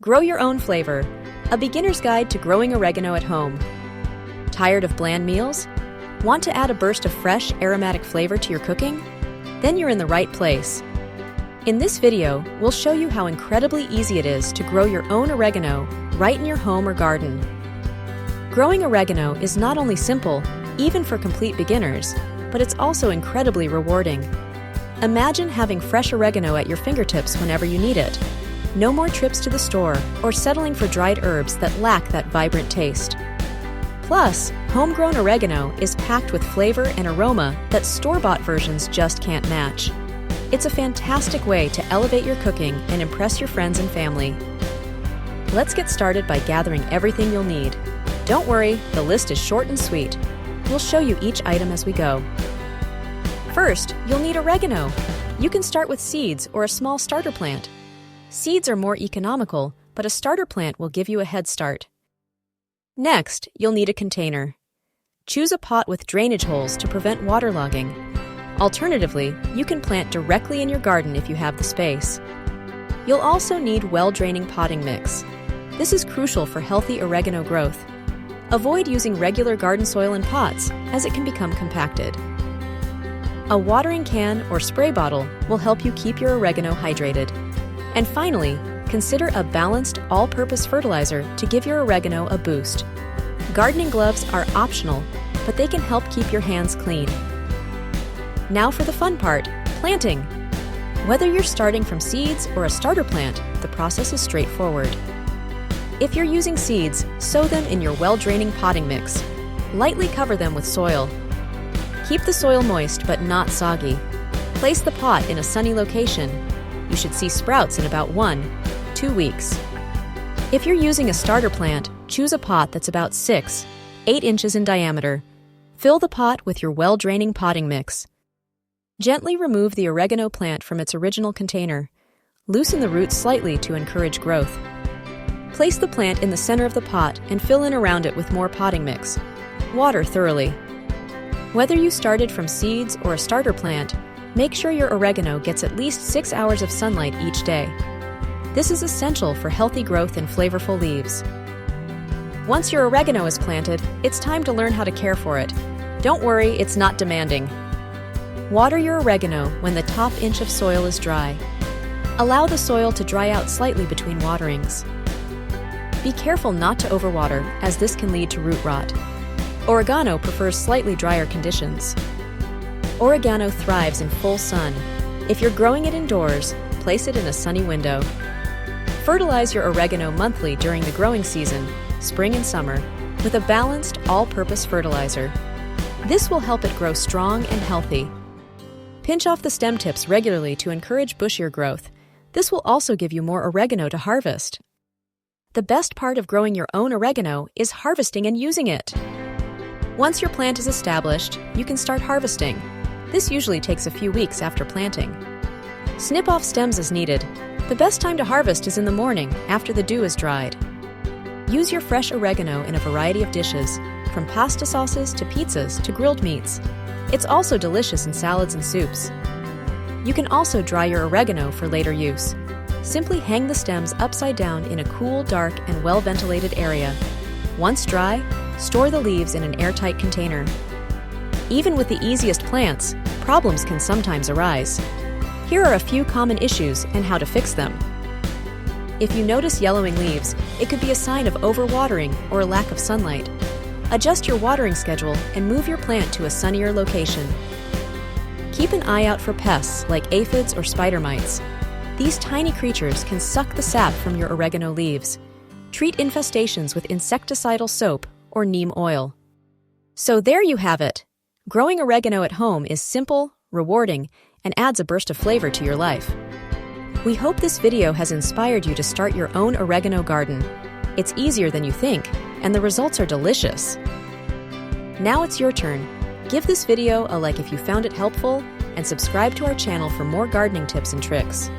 Grow your own flavor, a beginner's guide to growing oregano at home. Tired of bland meals? Want to add a burst of fresh, aromatic flavor to your cooking? Then you're in the right place. In this video, we'll show you how incredibly easy it is to grow your own oregano right in your home or garden. Growing oregano is not only simple, even for complete beginners, but it's also incredibly rewarding. Imagine having fresh oregano at your fingertips whenever you need it. No more trips to the store or settling for dried herbs that lack that vibrant taste. Plus, homegrown oregano is packed with flavor and aroma that store-bought versions just can't match. It's a fantastic way to elevate your cooking and impress your friends and family. Let's get started by gathering everything you'll need. Don't worry, the list is short and sweet. We'll show you each item as we go. First, you'll need oregano. You can start with seeds or a small starter plant. Seeds are more economical, but a starter plant will give you a head start. Next, you'll need a container. Choose a pot with drainage holes to prevent waterlogging. Alternatively, you can plant directly in your garden if you have the space. You'll also need well-draining potting mix. This is crucial for healthy oregano growth. Avoid using regular garden soil in pots, as it can become compacted. A watering can or spray bottle will help you keep your oregano hydrated. And finally, consider a balanced, all-purpose fertilizer to give your oregano a boost. Gardening gloves are optional, but they can help keep your hands clean. Now for the fun part, planting. Whether you're starting from seeds or a starter plant, the process is straightforward. If you're using seeds, sow them in your well-draining potting mix. Lightly cover them with soil. Keep the soil moist but not soggy. Place the pot in a sunny location. You should see sprouts in about 1-2 weeks. If you're using a starter plant, choose a pot that's about 6-8 inches in diameter. Fill the pot with your well-draining potting mix. Gently remove the oregano plant from its original container. Loosen the roots slightly to encourage growth. Place the plant in the center of the pot and fill in around it with more potting mix. Water thoroughly. Whether you started from seeds or a starter plant, make sure your oregano gets at least 6 hours of sunlight each day. This is essential for healthy growth and flavorful leaves. Once your oregano is planted, it's time to learn how to care for it. Don't worry, it's not demanding. Water your oregano when the top inch of soil is dry. Allow the soil to dry out slightly between waterings. Be careful not to overwater, as this can lead to root rot. Oregano prefers slightly drier conditions. Oregano thrives in full sun. If you're growing it indoors, place it in a sunny window. Fertilize your oregano monthly during the growing season, spring and summer, with a balanced, all-purpose fertilizer. This will help it grow strong and healthy. Pinch off the stem tips regularly to encourage bushier growth. This will also give you more oregano to harvest. The best part of growing your own oregano is harvesting and using it. Once your plant is established, you can start harvesting. This usually takes a few weeks after planting. Snip off stems as needed. The best time to harvest is in the morning, after the dew is dried. Use your fresh oregano in a variety of dishes, from pasta sauces to pizzas to grilled meats. It's also delicious in salads and soups. You can also dry your oregano for later use. Simply hang the stems upside down in a cool, dark, and well-ventilated area. Once dry, store the leaves in an airtight container. Even with the easiest plants, problems can sometimes arise. Here are a few common issues and how to fix them. If you notice yellowing leaves, it could be a sign of overwatering or a lack of sunlight. Adjust your watering schedule and move your plant to a sunnier location. Keep an eye out for pests like aphids or spider mites. These tiny creatures can suck the sap from your oregano leaves. Treat infestations with insecticidal soap or neem oil. So there you have it. Growing oregano at home is simple, rewarding, and adds a burst of flavor to your life. We hope this video has inspired you to start your own oregano garden. It's easier than you think, and the results are delicious. Now it's your turn. Give this video a like if you found it helpful, and subscribe to our channel for more gardening tips and tricks.